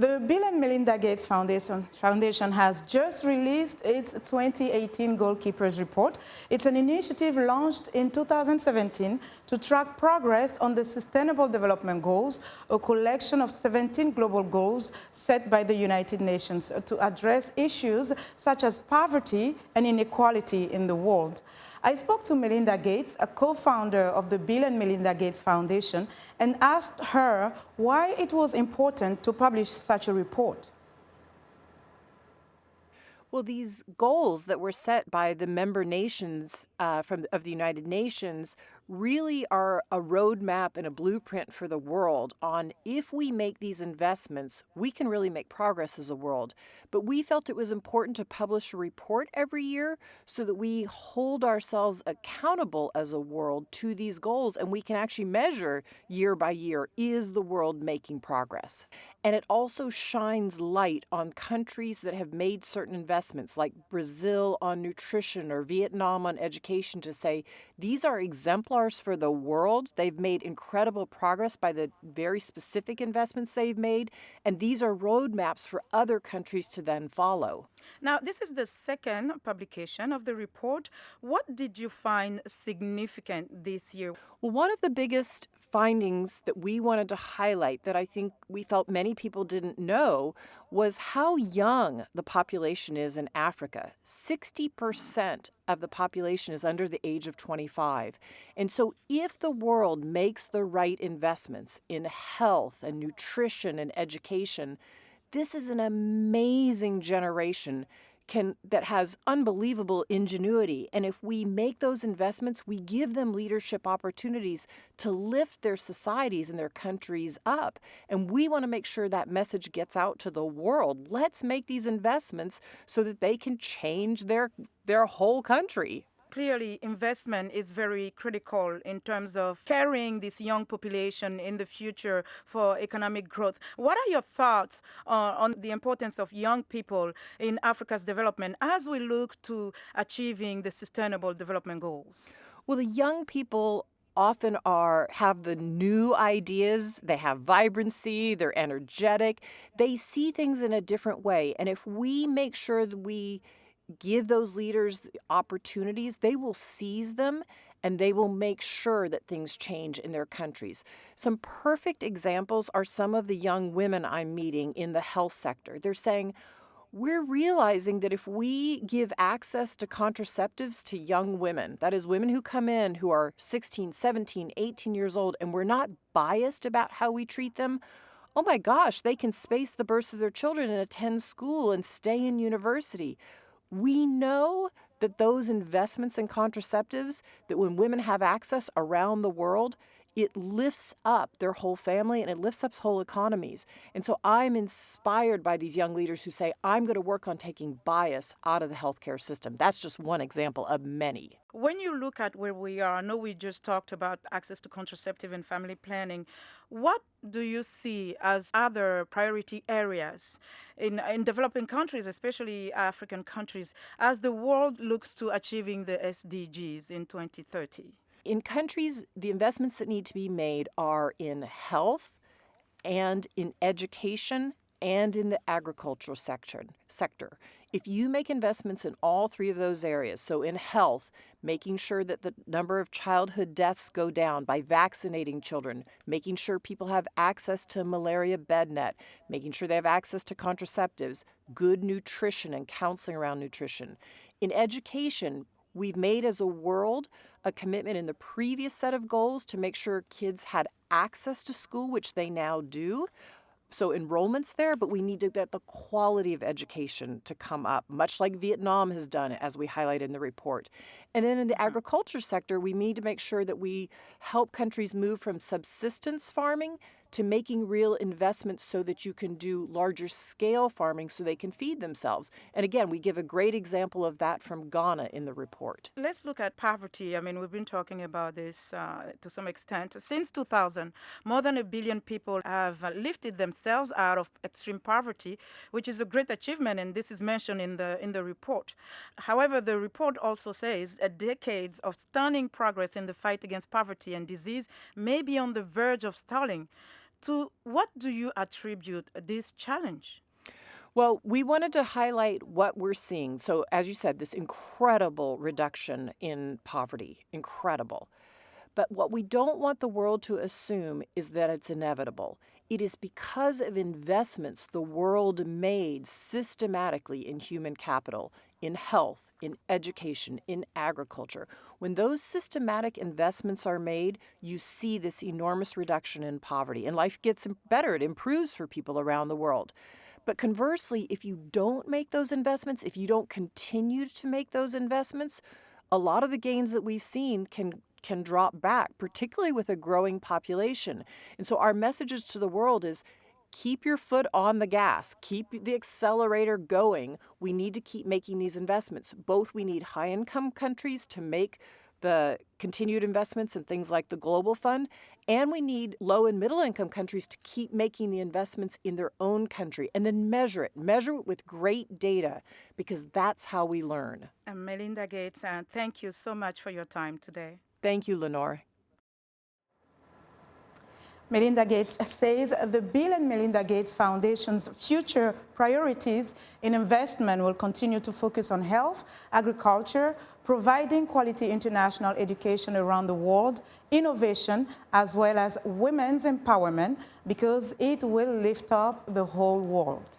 The Bill and Melinda Gates Foundation has just released its 2018 Goalkeepers Report. It's an initiative launched in 2017 to track progress on the Sustainable Development Goals, a collection of 17 global goals set by the United Nations to address issues such as poverty and inequality in the world. I spoke to Melinda Gates, a co-founder of the Bill and Melinda Gates Foundation, and asked her why it was important to publish such a report. Well, these goals that were set by the member nations of the United Nations really are a roadmap and a blueprint for the world on if we make these investments, we can really make progress as a world. But we felt it was important to publish a report every year so that we hold ourselves accountable as a world to these goals and we can actually measure year by year, is the world making progress? And it also shines light on countries that have made certain investments, like Brazil on nutrition or Vietnam on education, to say these are exemplars for the world. They've made incredible progress by the very specific investments they've made, and these are roadmaps for other countries to then follow. Now, this is the second publication of the report. What did you find significant this year? Well, one of the biggest findings that we wanted to highlight that I think we felt many people didn't know was how young the population is in Africa. 60% of the population is under the age of 25. And so if the world makes the right investments in health and nutrition and education, this is an amazing generation that has unbelievable ingenuity. And if we make those investments, we give them leadership opportunities to lift their societies and their countries up. And we want to make sure that message gets out to the world. Let's make these investments so that they can change their whole country. Clearly, investment is very critical in terms of carrying this young population in the future for economic growth. What are your thoughts on the importance of young people in Africa's development as we look to achieving the Sustainable Development Goals? Well, the young people often have the new ideas, they have vibrancy, they're energetic, they see things in a different way. And if we make sure that we give those leaders the opportunities, they will seize them and they will make sure that things change in their countries. Some perfect examples are some of the young women I'm meeting in the health sector. They're saying, we're realizing that if we give access to contraceptives to young women, that is women who come in who are 16, 17, 18 years old, and we're not biased about how we treat them, oh my gosh, they can space the births of their children and attend school and stay in university. We know that those investments in contraceptives, that when women have access around the world, it lifts up their whole family and it lifts up whole economies. And so I'm inspired by these young leaders who say, I'm going to work on taking bias out of the healthcare system. That's just one example of many. When you look at where we are, I know we just talked about access to contraceptive and family planning. What do you see as other priority areas in developing countries, especially African countries, as the world looks to achieving the SDGs in 2030? In countries, the investments that need to be made are in health and in education and in the agricultural sector. If you make investments in all three of those areas, so in health, making sure that the number of childhood deaths go down by vaccinating children, making sure people have access to malaria bed net, making sure they have access to contraceptives, good nutrition and counseling around nutrition. In education, we've made as a world a commitment in the previous set of goals to make sure kids had access to school, which they now do. So enrollment's there, but we need to get the quality of education to come up, much like Vietnam has done, as we highlight in the report. And then in the agriculture sector, we need to make sure that we help countries move from subsistence farming to making real investments so that you can do larger scale farming so they can feed themselves. And again, we give a great example of that from Ghana in the report. Let's look at poverty. I mean, we've been talking about this to some extent. Since 2000, more than 1 billion people have lifted themselves out of extreme poverty, which is a great achievement, and this is mentioned in the report. However, the report also says that decades of stunning progress in the fight against poverty and disease may be on the verge of stalling. To what do you attribute this challenge? Well, we wanted to highlight what we're seeing. So, as you said, this incredible reduction in poverty, incredible. But what we don't want the world to assume is that it's inevitable. It is because of investments the world made systematically in human capital, in health, in education, in agriculture. When those systematic investments are made, you see this enormous reduction in poverty, and life gets better. It improves for people around the world. But conversely, if you don't make those investments, if you don't continue to make those investments, a lot of the gains that we've seen can drop back, particularly with a growing population. And so our messages to the world is keep your foot on the gas, keep the accelerator going. We need to keep making these investments. Both we need high-income countries to make the continued investments in things like the Global Fund, and we need low and middle income countries to keep making the investments in their own country and then measure it with great data, because that's how we learn. And Melinda Gates, thank you so much for your time today. Thank you, Lenore. Melinda Gates says the Bill and Melinda Gates Foundation's future priorities in investment will continue to focus on health, agriculture, providing quality international education around the world, innovation, as well as women's empowerment, because it will lift up the whole world.